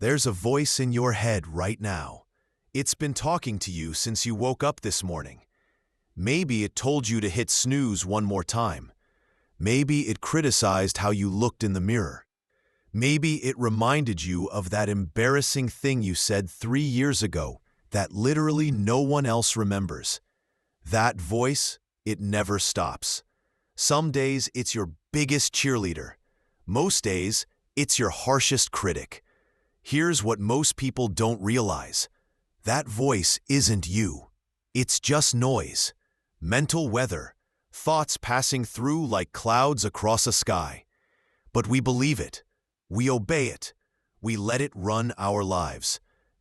There's a voice in your head right now. It's been talking to you since you woke up this morning. Maybe it told you to hit snooze one more time. Maybe it criticized how you looked in the mirror. Maybe it reminded you of that embarrassing thing you said 3 years ago that literally no one else remembers. That voice, it never stops. Some days it's your biggest cheerleader. Most days, it's your harshest critic. Here's what most people don't realize. That voice isn't you. It's just noise, mental weather, thoughts passing through like clouds across a sky. But we believe it. We obey it. We let it run our lives.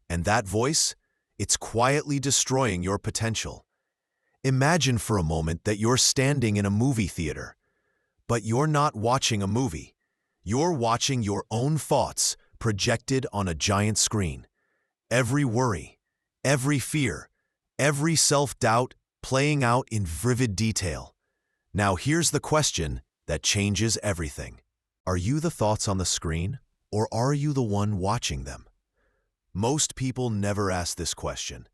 And that voice, it's quietly destroying your potential. Imagine for a moment that you're standing in a movie theater. But you're not watching a movie. You're watching your own thoughts projected on a giant screen. Every worry, every fear, every self-doubt playing out in vivid detail. Now here's the question that changes everything. Are you the thoughts on the screen, or are you the one watching them? Most people never ask this question.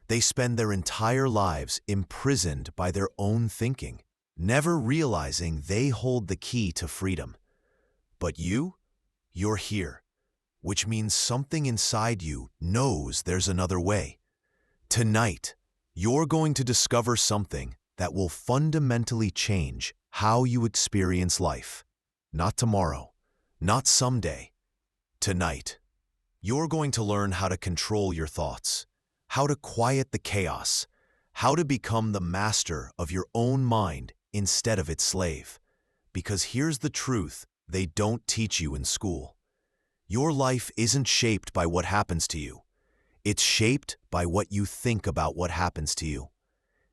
They spend their entire lives imprisoned by their own thinking, never realizing they hold the key to freedom. But you're here, which means something inside you knows there's another way. Tonight, you're going to discover something that will fundamentally change how you experience life. Not tomorrow, not someday, tonight. You're going to learn how to control your thoughts, how to quiet the chaos, how to become the master of your own mind instead of its slave. Because here's the truth they don't teach you in school. Your life isn't shaped by what happens to you. It's shaped by what you think about what happens to you.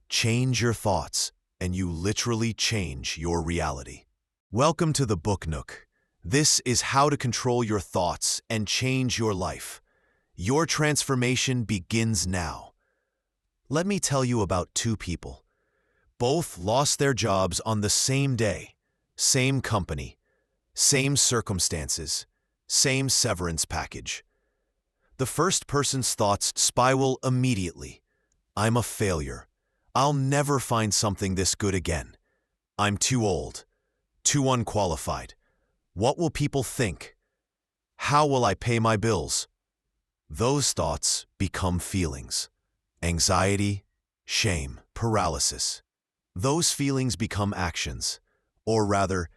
Change your thoughts, and you literally change your reality. Welcome to the book Nook. This is how to control your thoughts and change your life. Your transformation begins now. Let me tell you about two people. Both lost their jobs on the same day, same company, same circumstances, same severance package. The first person's thoughts spiral immediately. I'm a failure. I'll never find something this good again. I'm too old, too unqualified. What will people think? How will I pay my bills? Those thoughts become feelings. Anxiety, shame, paralysis. Those feelings become actions, or rather,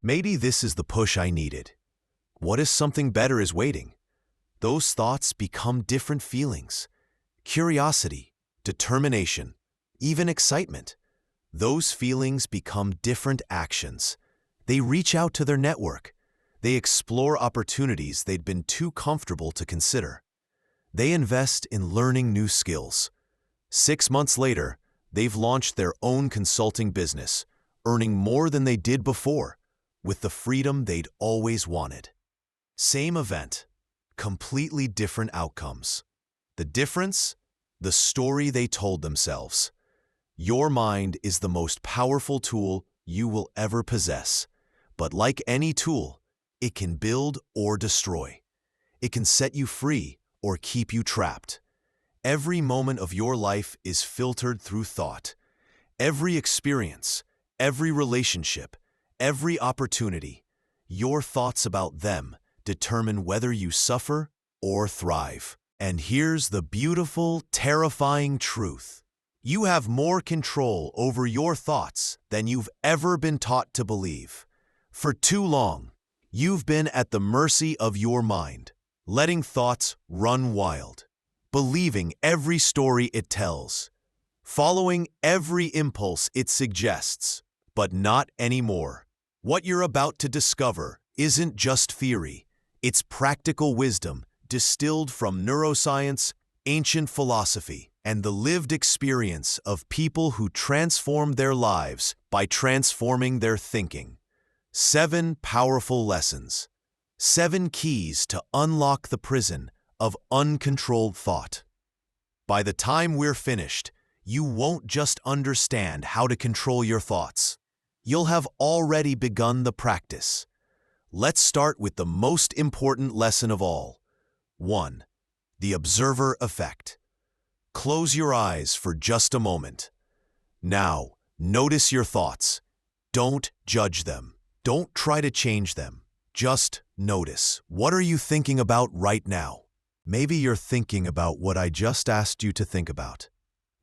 Maybe this is the push I needed. What if something better is waiting? Those thoughts become different feelings. Curiosity, determination, even excitement. Those feelings become different actions. They reach out to their network. They explore opportunities they'd been too comfortable to consider. They invest in learning new skills. 6 months later, they've launched their own consulting business, earning more than they did before, with the freedom they'd always wanted. Same event, completely different outcomes. The difference? The story they told themselves. Your mind is the most powerful tool you will ever possess. But like any tool, it can build or destroy. It can set you free or keep you trapped. Every moment of your life is filtered through thought. Every experience, every relationship, every opportunity, your thoughts about them determine whether you suffer or thrive. And here's the beautiful, terrifying truth. You have more control over your thoughts than you've ever been taught to believe. For too long, you've been at the mercy of your mind, letting thoughts run wild, believing every story it tells, following every impulse it suggests. But not anymore. What you're about to discover isn't just theory. It's practical wisdom distilled from neuroscience, ancient philosophy, and the lived experience of people who transformed their lives by transforming their thinking. 7 powerful lessons. 7 keys to unlock the prison of uncontrolled thought. By the time we're finished, you won't just understand how to control your thoughts. You'll have already begun the practice. Let's start with the most important lesson of all. 1. The observer effect. Close your eyes for just a moment. Now, notice your thoughts. Don't judge them. Don't try to change them. Just notice. What are you thinking about right now? Maybe you're thinking about what I just asked you to think about.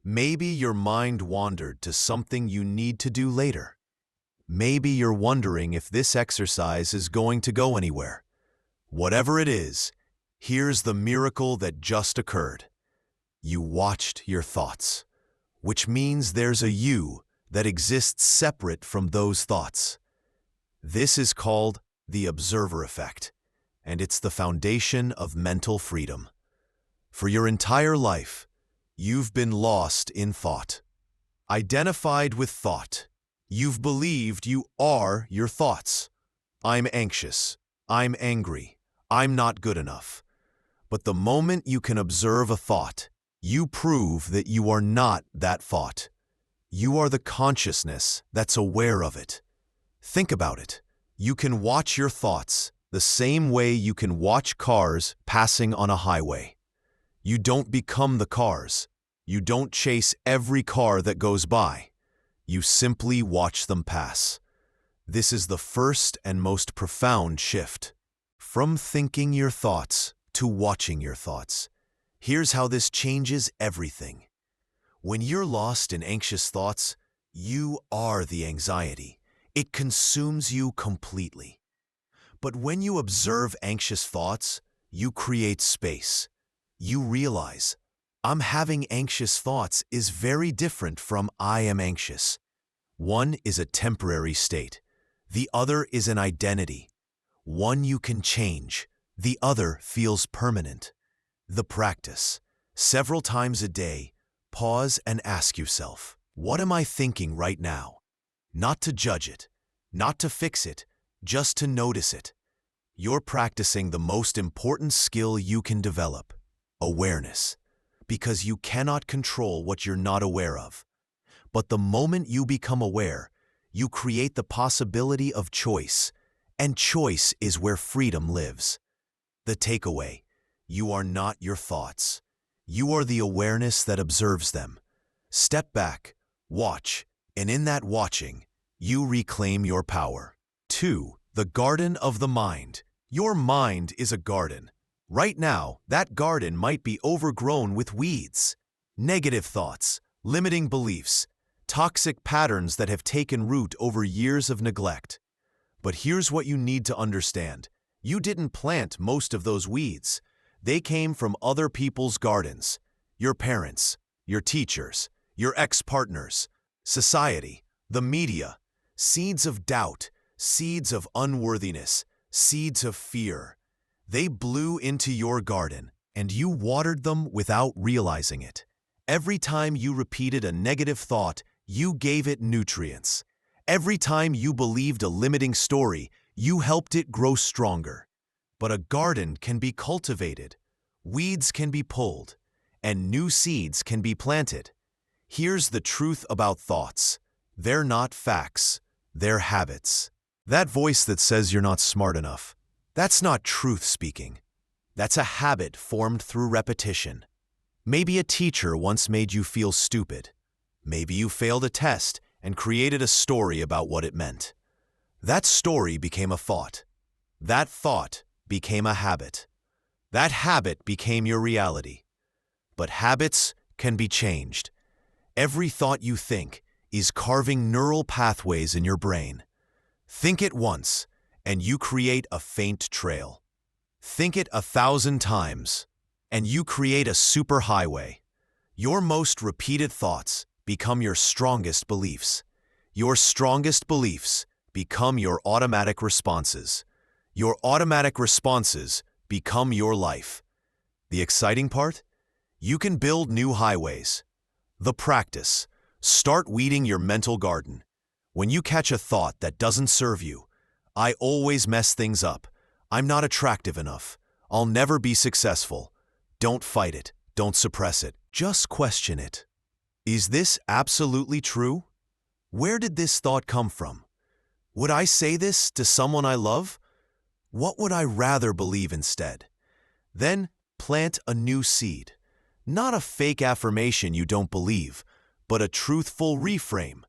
Maybe your mind wandered to something you need to do later. Maybe you're wondering if this exercise is going to go anywhere. Whatever it is, here's the miracle that just occurred. You watched your thoughts, which means there's a you that exists separate from those thoughts. This is called the observer effect, and it's the foundation of mental freedom. For your entire life, you've been lost in thought, identified with thought. You've believed you are your thoughts. I'm anxious. I'm angry. I'm not good enough. But the moment you can observe a thought, you prove that you are not that thought. You are the consciousness that's aware of it. Think about it. You can watch your thoughts the same way you can watch cars passing on a highway. You don't become the cars. You don't chase every car that goes by. You simply watch them pass. This is the first and most profound shift. From thinking your thoughts to watching your thoughts. Here's how this changes everything. When you're lost in anxious thoughts, you are the anxiety. It consumes you completely. But when you observe anxious thoughts, you create space. You realize, I'm having anxious thoughts is very different from I am anxious. One is a temporary state. The other is an identity. One you can change. The other feels permanent. The practice. Several times a day, pause and ask yourself, what am I thinking right now? Not to judge it, not to fix it, just to notice it. You're practicing the most important skill you can develop, awareness, because you cannot control what you're not aware of. But the moment you become aware, you create the possibility of choice, and choice is where freedom lives. The takeaway, you are not your thoughts. You are the awareness that observes them. Step back, watch, and in that watching, you reclaim your power. 2. The garden of the mind. Your mind is a garden. Right now, that garden might be overgrown with weeds, negative thoughts, limiting beliefs, toxic patterns that have taken root over years of neglect. But here's what you need to understand. You didn't plant most of those weeds. They came from other people's gardens. Your parents, your teachers, your ex-partners, society, the media. Seeds of doubt, seeds of unworthiness, seeds of fear. They blew into your garden, and you watered them without realizing it. Every time you repeated a negative thought, you gave it nutrients. Every time you believed a limiting story, you helped it grow stronger. But a garden can be cultivated, weeds can be pulled, and new seeds can be planted. Here's the truth about thoughts. They're not facts, they're habits. That voice that says you're not smart enough, that's not truth speaking. That's a habit formed through repetition. Maybe a teacher once made you feel stupid. Maybe you failed a test and created a story about what it meant. That story became a thought. That thought became a habit. That habit became your reality. But habits can be changed. Every thought you think is carving neural pathways in your brain. Think it once, and you create a faint trail. Think it 1,000 times, and you create a superhighway. Your most repeated thoughts become your strongest beliefs. Your strongest beliefs become your automatic responses. Your automatic responses become your life. The exciting part? You can build new highways. The practice. Start weeding your mental garden. When you catch a thought that doesn't serve you, I always mess things up. I'm not attractive enough. I'll never be successful. Don't fight it. Don't suppress it. Just question it. Is this absolutely true? Where did this thought come from? Would I say this to someone I love? What would I rather believe instead? Then plant a new seed. Not a fake affirmation you don't believe, but a truthful reframe.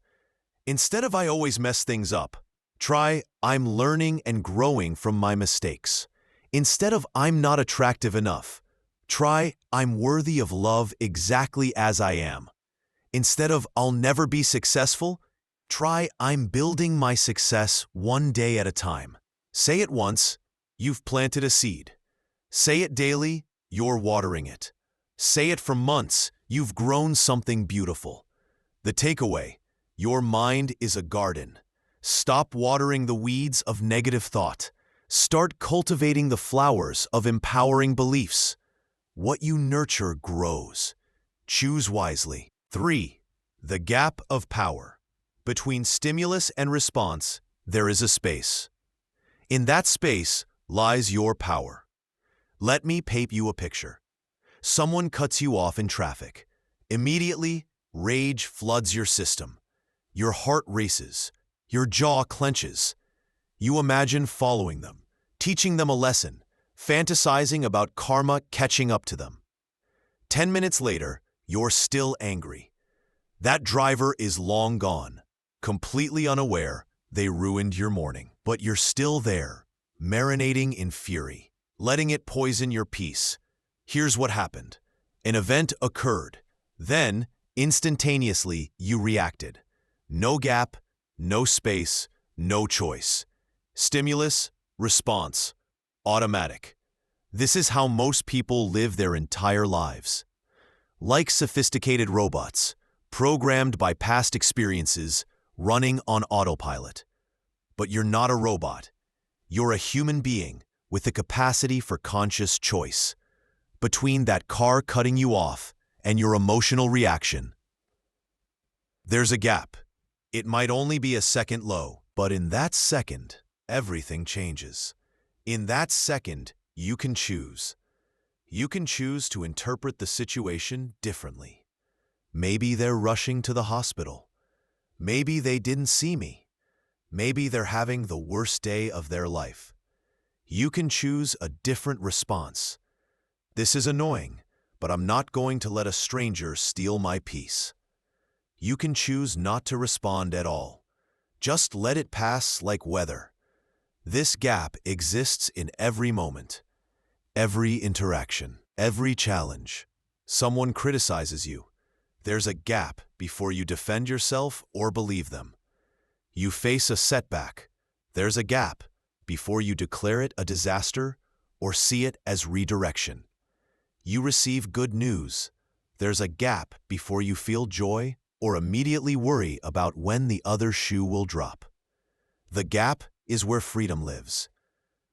Instead of "I always mess things up," try "I'm learning and growing from my mistakes." Instead of "I'm not attractive enough," try "I'm worthy of love exactly as I am." Instead of "I'll never be successful," try "I'm building my success one day at a time." Say it once, you've planted a seed. Say it daily, you're watering it. Say it for months, you've grown something beautiful. The takeaway: your mind is a garden. Stop watering the weeds of negative thought. Start cultivating the flowers of empowering beliefs. What you nurture grows. Choose wisely. 3. The gap of power. Between stimulus and response, there is a space. In that space lies your power. Let me paint you a picture. Someone cuts you off in traffic. Immediately, rage floods your system. Your heart races. Your jaw clenches. You imagine following them, teaching them a lesson, fantasizing about karma catching up to them. 10 minutes later, you're still angry. That driver is long gone. Completely unaware, they ruined your morning. But you're still there, marinating in fury, letting it poison your peace. Here's what happened. An event occurred. Then, instantaneously, you reacted. No gap, no space, no choice. Stimulus, response, automatic. This is how most people live their entire lives. Like sophisticated robots, programmed by past experiences, running on autopilot. But you're not a robot. You're a human being with the capacity for conscious choice. Between that car cutting you off and your emotional reaction, there's a gap. It might only be a second low, but in that second, everything changes. In that second, you can choose. You can choose to interpret the situation differently. Maybe they're rushing to the hospital. Maybe they didn't see me. Maybe they're having the worst day of their life. You can choose a different response. This is annoying, but I'm not going to let a stranger steal my peace. You can choose not to respond at all. Just let it pass like weather. This gap exists in every moment, every interaction, every challenge. Someone criticizes you. There's a gap before you defend yourself or believe them. You face a setback. There's a gap before you declare it a disaster or see it as redirection. You receive good news. There's a gap before you feel joy or immediately worry about when the other shoe will drop. The gap is where freedom lives,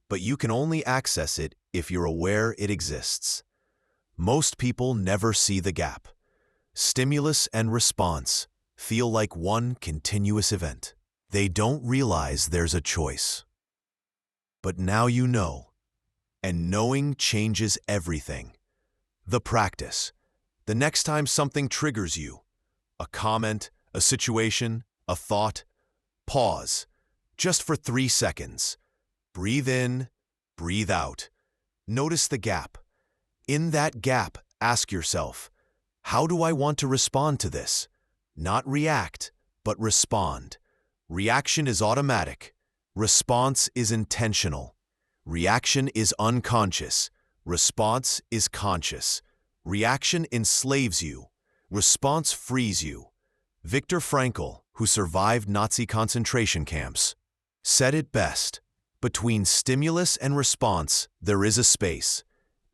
but you can only access it if you're aware it exists. Most people never see the gap. Stimulus and response feel like one continuous event. They don't realize there's a choice. But now you know, and knowing changes everything. The practice. The next time something triggers you, a comment, a situation, a thought, pause, just for 3 seconds. Breathe in, breathe out. Notice the gap. In that gap, ask yourself, how do I want to respond to this? Not react, but respond. Reaction is automatic. Response is intentional. Reaction is unconscious. Response is conscious. Reaction enslaves you. Response frees you. Viktor Frankl, who survived Nazi concentration camps, said it best. Between stimulus and response, there is a space.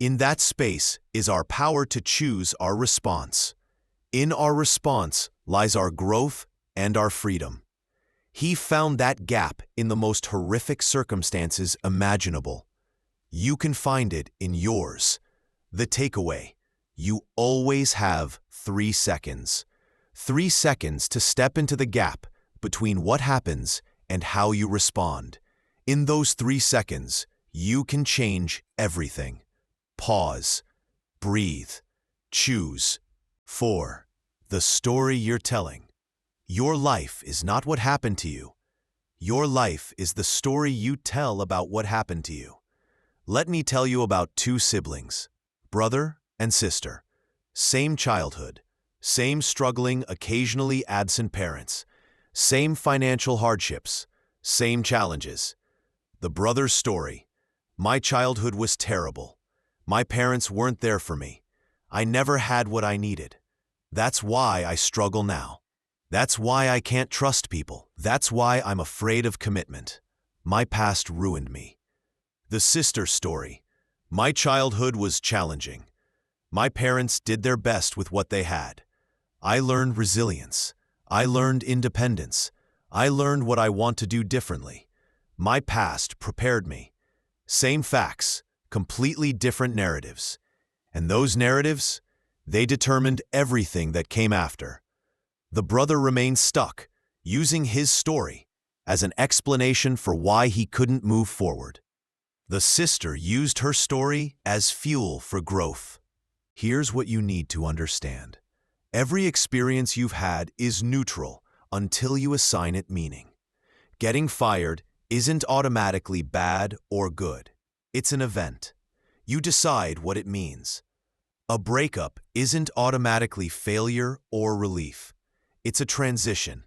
In that space is our power to choose our response. In our response lies our growth and our freedom. He found that gap in the most horrific circumstances imaginable. You can find it in yours. The takeaway: you always have 3 seconds. 3 seconds to step into the gap between what happens and how you respond. In those 3 seconds, you can change everything. Pause. Breathe. Choose. 4. The story you're telling. Your life is not what happened to you. Your life is the story you tell about what happened to you. Let me tell you about 2 siblings. brother and sister. Same childhood. Same struggling, occasionally absent parents. Same financial hardships. Same challenges. The brother's story. My childhood was terrible. My parents weren't there for me. I never had what I needed. That's why I struggle now. That's why I can't trust people. That's why I'm afraid of commitment. My past ruined me. The sister's story. My childhood was challenging. My parents did their best with what they had. I learned resilience. I learned independence. I learned what I want to do differently. My past prepared me. Same facts, completely different narratives. And those narratives, they determined everything that came after. The brother remained stuck, using his story as an explanation for why he couldn't move forward. The sister used her story as fuel for growth. Here's what you need to understand. Every experience you've had is neutral until you assign it meaning. Getting fired isn't automatically bad or good. It's an event. You decide what it means. A breakup isn't automatically failure or relief. It's a transition.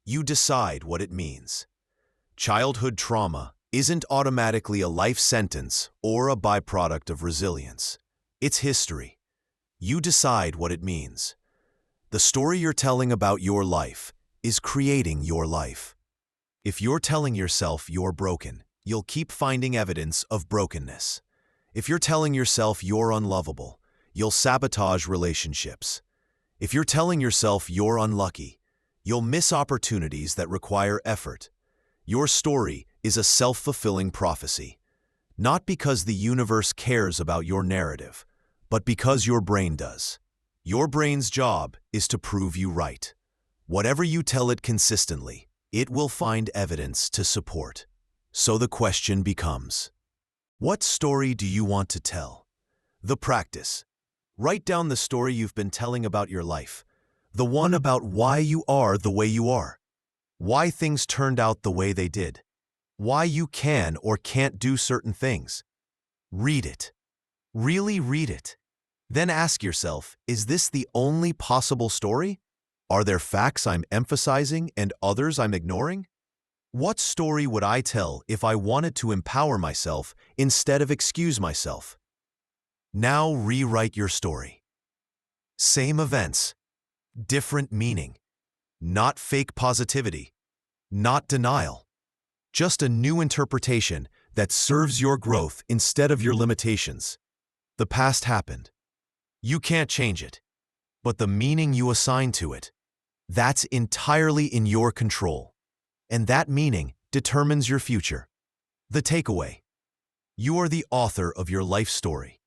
You decide what it means. Childhood trauma isn't automatically a life sentence or a byproduct of resilience. It's history. You decide what it means. The story you're telling about your life is creating your life. If you're telling yourself you're broken, you'll keep finding evidence of brokenness. If you're telling yourself you're unlovable, you'll sabotage relationships. If you're telling yourself you're unlucky, you'll miss opportunities that require effort. Your story is a self-fulfilling prophecy, not because the universe cares about your narrative, but because your brain does. Your brain's job is to prove you right. Whatever you tell it consistently, it will find evidence to support. So the question becomes, what story do you want to tell? The practice. Write down the story you've been telling about your life. The one about why you are the way you are. Why things turned out the way they did. Why you can or can't do certain things. Read it. Really read it. Then ask yourself, is this the only possible story? Are there facts I'm emphasizing and others I'm ignoring? What story would I tell if I wanted to empower myself instead of excuse myself? Now rewrite your story. Same events, different meaning. Not fake positivity, not denial. Just a new interpretation that serves your growth instead of your limitations. The past happened. You can't change it. But the meaning you assign to it, that's entirely in your control. And that meaning determines your future. The takeaway. You are the author of your life story.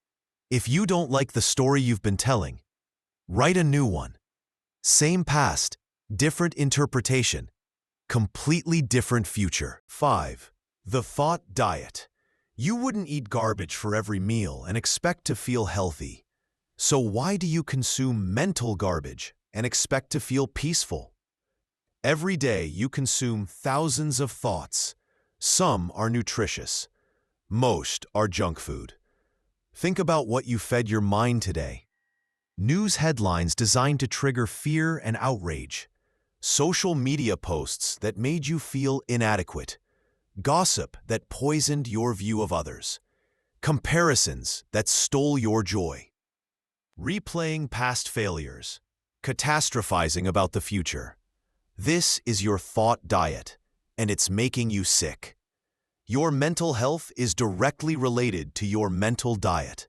If you don't like the story you've been telling, write a new one. Same past, different interpretation, completely different future. 5. The thought diet. You wouldn't eat garbage for every meal and expect to feel healthy. So why do you consume mental garbage and expect to feel peaceful? Every day you consume thousands of thoughts. Some are nutritious. Most are junk food. Think about what you fed your mind today. News headlines designed to trigger fear and outrage. Social media posts that made you feel inadequate. Gossip that poisoned your view of others. Comparisons that stole your joy. Replaying past failures. Catastrophizing about the future. This is your thought diet, and it's making you sick. Your mental health is directly related to your mental diet.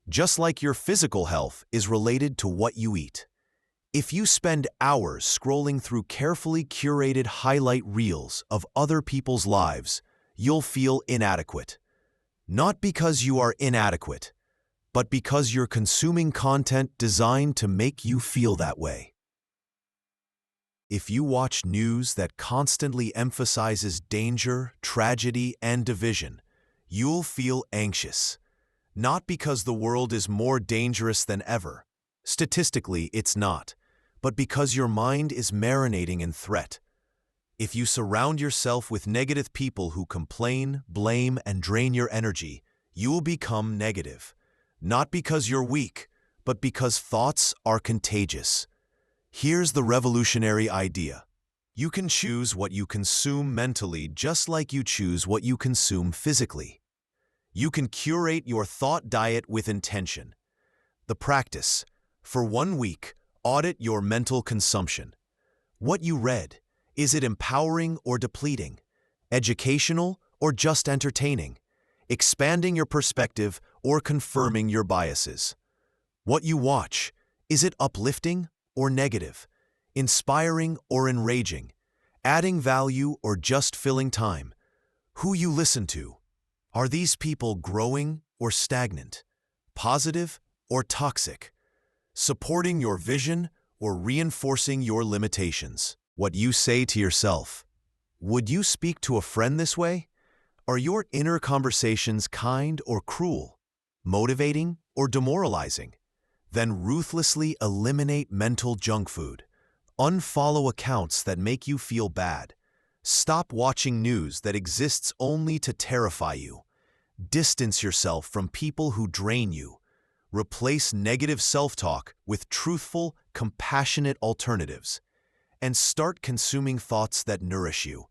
Just like your physical health is related to what you eat. If you spend hours scrolling through carefully curated highlight reels of other people's lives, you'll feel inadequate. Not because you are inadequate, but because you're consuming content designed to make you feel that way. If you watch news that constantly emphasizes danger, tragedy, and division, you'll feel anxious. Not because the world is more dangerous than ever. Statistically, it's not. But because your mind is marinating in threat. If you surround yourself with negative people who complain, blame, and drain your energy, you will become negative. not because you're weak, but because thoughts are contagious. Here's the revolutionary idea. You can choose what you consume mentally just like you choose what you consume physically. You can curate your thought diet with intention. The practice. For 1 week, audit your mental consumption. What you read, is it empowering or depleting? Educational or just entertaining? Expanding your perspective or confirming your biases? What you watch, is it uplifting or negative? Inspiring or enraging? Adding value or just filling time? Who you listen to, are these people growing or stagnant? Positive or toxic? Supporting your vision or reinforcing your limitations? What you say to yourself. Would you speak to a friend this way? Are your inner conversations kind or cruel? Motivating or demoralizing? Then ruthlessly eliminate mental junk food. Unfollow accounts that make you feel bad. Stop watching news that exists only to terrify you. Distance yourself from people who drain you. Replace negative self-talk with truthful, compassionate alternatives. And start consuming thoughts that nourish you.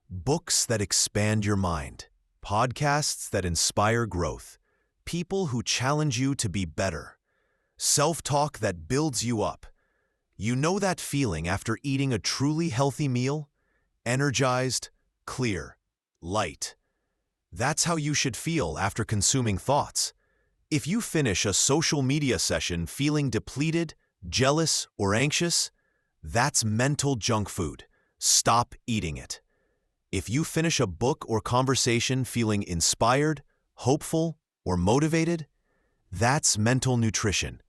Books that expand your mind. Podcasts that inspire growth. People who challenge you to be better. Self-talk that builds you up. You know that feeling after eating a truly healthy meal? Energized, clear, light. That's how you should feel after consuming thoughts. If you finish a social media session feeling depleted, jealous, or anxious, that's mental junk food. Stop eating it. If you finish a book or conversation feeling inspired, hopeful, or motivated, that's mental nutrition.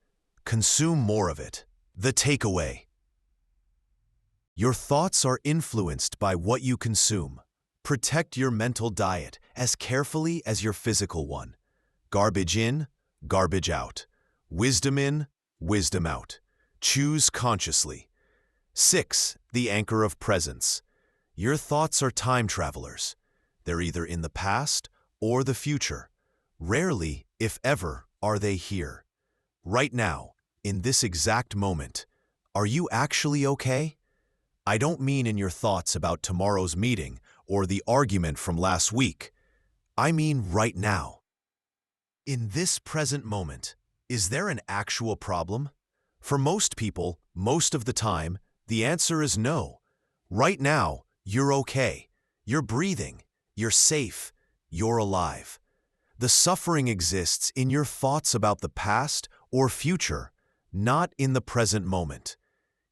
Consume more of it. The takeaway. Your thoughts are influenced by what you consume. Protect your mental diet as carefully as your physical one. Garbage in, garbage out. Wisdom in, wisdom out. Choose consciously. 6. The anchor of presence. Your thoughts are time travelers. They're either in the past or the future. Rarely, if ever, are they here. Right now, in this exact moment, are you actually okay? I don't mean in your thoughts about tomorrow's meeting or the argument from last week. I mean right now. In this present moment, is there an actual problem? For most people, most of the time, the answer is no. Right now, you're okay. You're breathing. You're safe. You're alive. The suffering exists in your thoughts about the past or future, not in the present moment.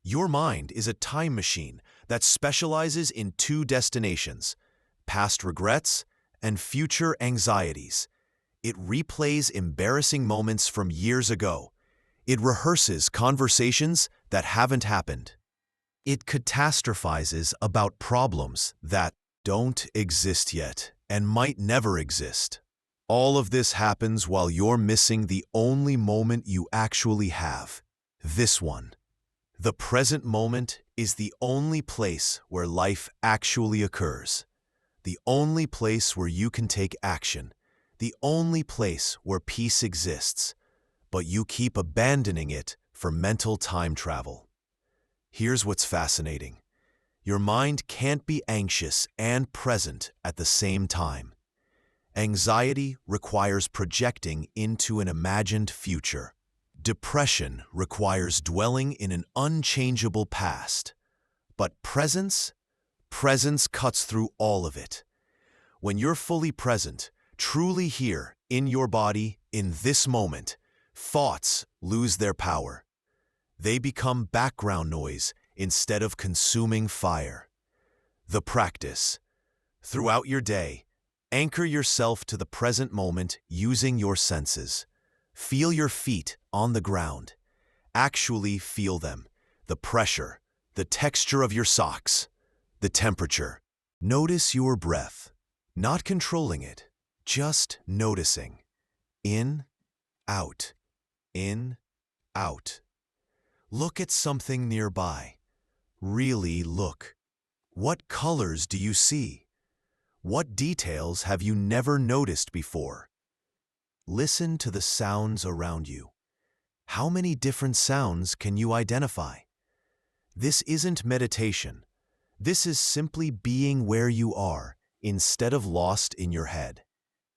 Your mind is a time machine that specializes in 2 destinations, past regrets and future anxieties. It replays embarrassing moments from years ago. It rehearses conversations that haven't happened. It catastrophizes about problems that don't exist yet and might never exist. All of this happens while you're missing the only moment you actually have, this one. The present moment is the only place where life actually occurs. The only place where you can take action. The only place where peace exists. But you keep abandoning it for mental time travel. Here's what's fascinating. Your mind can't be anxious and present at the same time. Anxiety requires projecting into an imagined future. Depression requires dwelling in an unchangeable past. But presence cuts through all of it. When you're fully present, truly here, in your body, in this moment, thoughts lose their power. They become background noise instead of consuming fire. The practice. Throughout your day, anchor yourself to the present moment using your senses. Feel your feet on the ground. Actually feel them. The pressure, the texture of your socks, the temperature. Notice your breath, not controlling it, just noticing. In, out, in, out. Look at something nearby. Really look. What colors do you see? What details have you never noticed before? Listen to the sounds around you. How many different sounds can you identify? This isn't meditation. This is simply being where you are instead of lost in your head.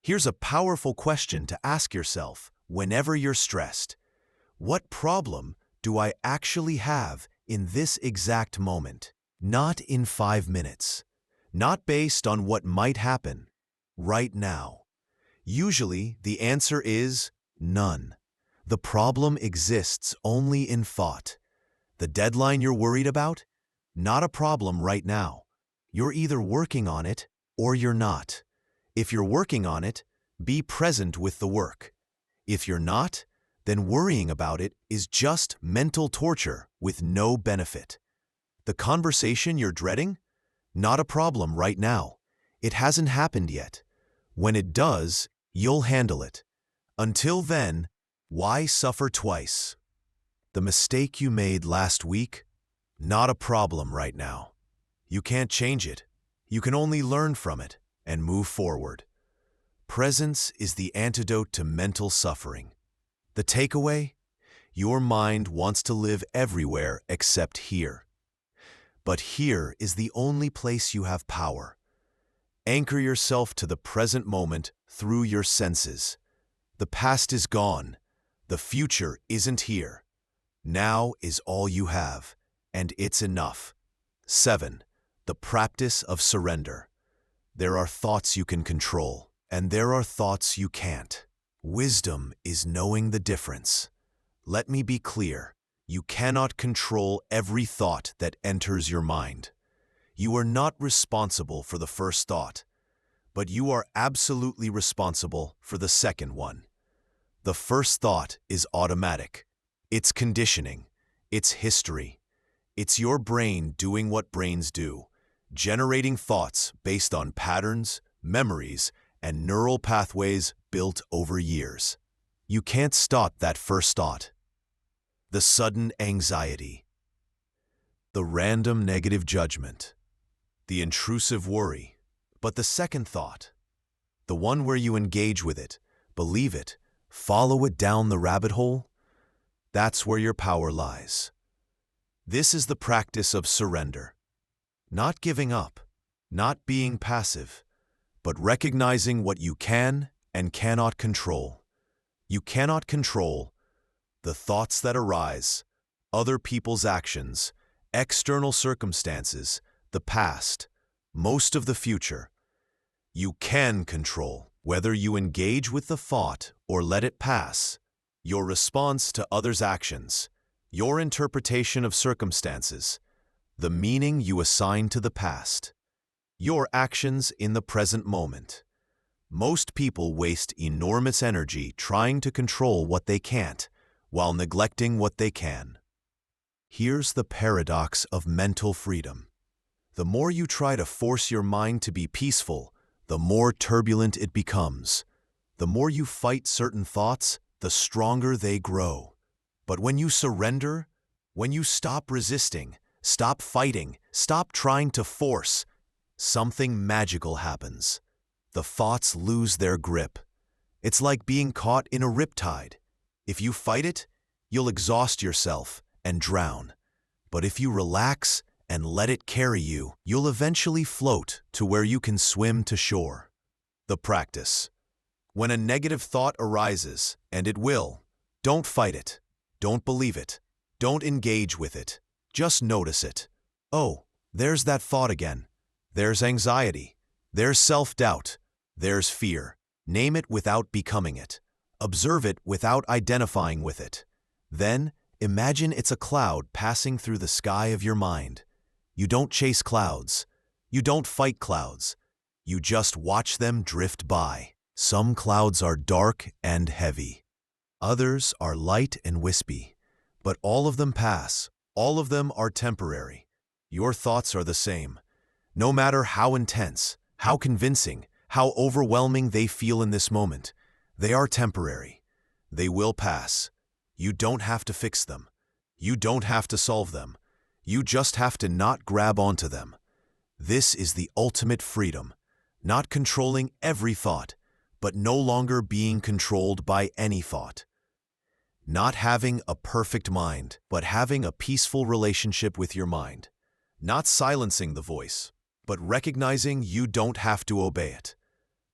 Here's a powerful question to ask yourself whenever you're stressed. What problem do I actually have in this exact moment? Not in 5 minutes. Not based on what might happen. Right now. Usually, the answer is none. The problem exists only in thought. The deadline you're worried about? Not a problem right now. You're either working on it or you're not. If you're working on it, be present with the work. If you're not, then worrying about it is just mental torture with no benefit. The conversation you're dreading? Not a problem right now. It hasn't happened yet. When it does, you'll handle it. Until then, why suffer twice? The mistake you made last week? Not a problem right now. You can't change it. You can only learn from it and move forward. Presence is the antidote to mental suffering. The takeaway? Your mind wants to live everywhere except here. But here is the only place you have power. Anchor yourself to the present moment through your senses. The past is gone. The future isn't here. Now is all you have, and it's enough. 7. The practice of surrender. There are thoughts you can control, and there are thoughts you can't. Wisdom is knowing the difference. Let me be clear. You cannot control every thought that enters your mind. You are not responsible for the first thought, but you are absolutely responsible for the second one. The first thought is automatic. It's conditioning. It's history. It's your brain doing what brains do, generating thoughts based on patterns, memories, and neural pathways built over years. You can't stop that first thought. The sudden anxiety, the random negative judgment, the intrusive worry. But the second thought, the one where you engage with it, believe it, follow it down the rabbit hole, that's where your power lies. This is the practice of surrender. Not giving up, not being passive, but recognizing what you can and cannot control. You cannot control the thoughts that arise, other people's actions, external circumstances, the past, most of the future. You can control whether you engage with the thought or let it pass, your response to others' actions, your interpretation of circumstances, the meaning you assign to the past, your actions in the present moment. Most people waste enormous energy trying to control what they can't, while neglecting what they can. Here's the paradox of mental freedom. The more you try to force your mind to be peaceful, the more turbulent it becomes. The more you fight certain thoughts, the stronger they grow. But when you surrender, when you stop resisting, stop fighting, stop trying to force, something magical happens. The thoughts lose their grip. It's like being caught in a riptide. If you fight it, you'll exhaust yourself and drown. But if you relax and let it carry you, you'll eventually float to where you can swim to shore. The practice. When a negative thought arises, and it will, don't fight it. Don't believe it. Don't engage with it. Just notice it. Oh, there's that thought again. There's anxiety. There's self-doubt. There's fear. Name it without becoming it. Observe it without identifying with it. Then, imagine it's a cloud passing through the sky of your mind. You don't chase clouds. You don't fight clouds. You just watch them drift by. Some clouds are dark and heavy. Others are light and wispy. But all of them pass. All of them are temporary. Your thoughts are the same. No matter how intense, how convincing, how overwhelming they feel in this moment, they are temporary. They will pass. You don't have to fix them. You don't have to solve them. You just have to not grab onto them. This is the ultimate freedom. Not controlling every thought, but no longer being controlled by any thought. Not having a perfect mind, but having a peaceful relationship with your mind. Not silencing the voice, but recognizing you don't have to obey it.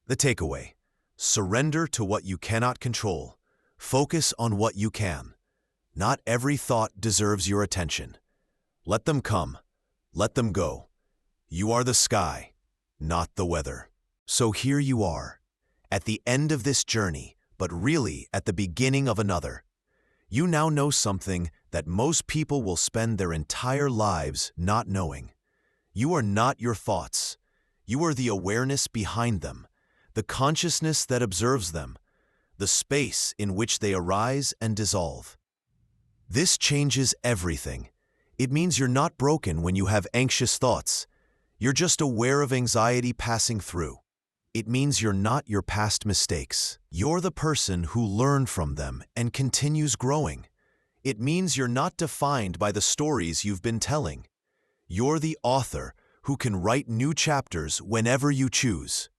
The takeaway: surrender to what you cannot control. Focus on what you can. Not every thought deserves your attention. Let them come. Let them go. You are the sky, not the weather. So here you are, at the end of this journey, but really at the beginning of another. You now know something that most people will spend their entire lives not knowing. You are not your thoughts. You are the awareness behind them, the consciousness that observes them, the space in which they arise and dissolve. This changes everything. It means you're not broken when you have anxious thoughts. You're just aware of anxiety passing through. It means you're not your past mistakes. You're the person who learned from them and continues growing. It means you're not defined by the stories you've been telling. You're the author who can write new chapters whenever you choose.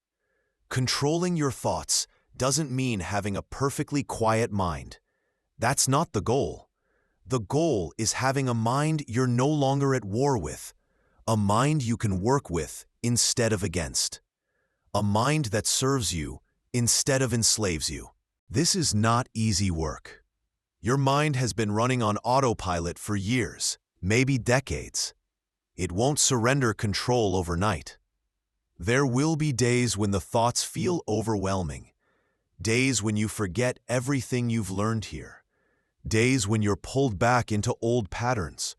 Controlling your thoughts doesn't mean having a perfectly quiet mind. That's not the goal. The goal is having a mind you're no longer at war with, a mind you can work with instead of against. A mind that serves you instead of enslaves you. This is not easy work. Your mind has been running on autopilot for years, maybe decades. It won't surrender control overnight. There will be days when the thoughts feel overwhelming, days when you forget everything you've learned here, days when you're pulled back into old patterns.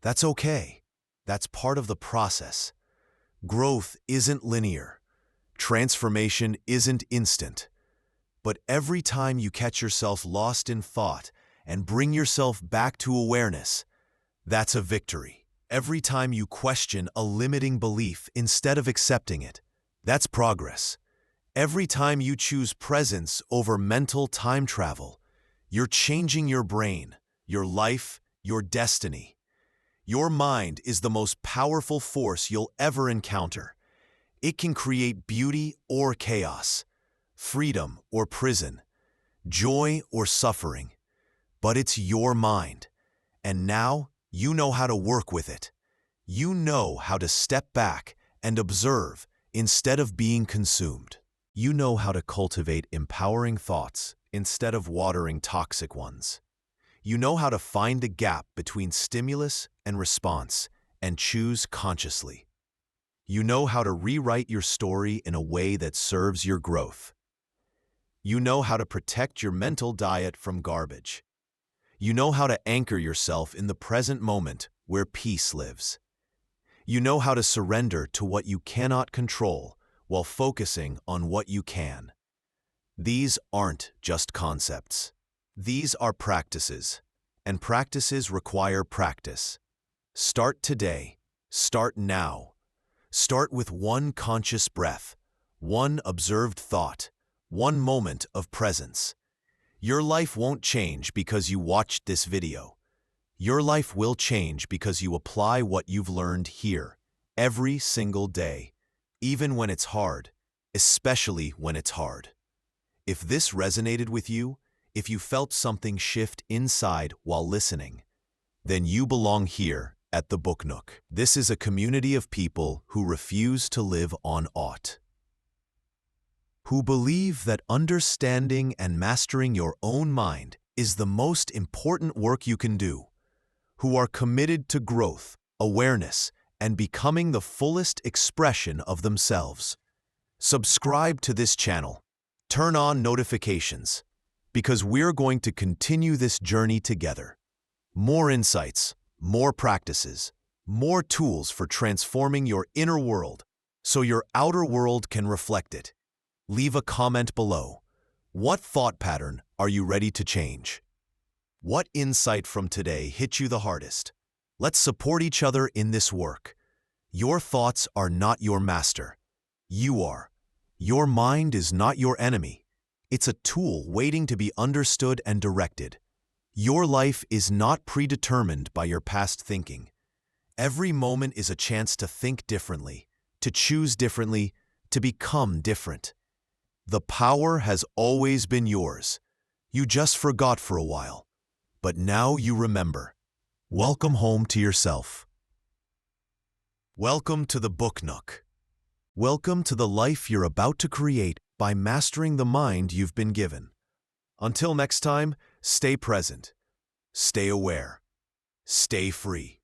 That's okay. That's part of the process. Growth isn't linear. Transformation isn't instant. But every time you catch yourself lost in thought and bring yourself back to awareness, that's a victory. Every time you question a limiting belief instead of accepting it, that's progress. Every time you choose presence over mental time travel, you're changing your brain, your life, your destiny. Your mind is the most powerful force you'll ever encounter. It can create beauty or chaos, freedom or prison, joy or suffering. But it's your mind, and now you know how to work with it. You know how to step back and observe instead of being consumed. You know how to cultivate empowering thoughts instead of watering toxic ones. You know how to find the gap between stimulus and response and choose consciously. You know how to rewrite your story in a way that serves your growth. You know how to protect your mental diet from garbage. You know how to anchor yourself in the present moment where peace lives. You know how to surrender to what you cannot control while focusing on what you can. These aren't just concepts. These are practices, and practices require practice. Start today. Start now. Start with one conscious breath, one observed thought, one moment of presence. Your life won't change because you watched this video. Your life will change because you apply what you've learned here, every single day, even when it's hard, especially when it's hard. If this resonated with you, if you felt something shift inside while listening, then you belong here at the Book Nook. This is a community of people who refuse to live on aught, who believe that understanding and mastering your own mind is the most important work you can do, who are committed to growth, awareness, and becoming the fullest expression of themselves. Subscribe to this channel. Turn on notifications, because we're going to continue this journey together. More insights, more practices, more tools for transforming your inner world so your outer world can reflect it. Leave a comment below. What thought pattern are you ready to change? What insight from today hit you the hardest? Let's support each other in this work. Your thoughts are not your master. You are. Your mind is not your enemy. It's a tool waiting to be understood and directed. Your life is not predetermined by your past thinking. Every moment is a chance to think differently, to choose differently, to become different. The power has always been yours. You just forgot for a while. But now you remember. Welcome home to yourself. Welcome to the Book Nook. Welcome to the life you're about to create by mastering the mind you've been given. Until next time, stay present, stay aware, stay free.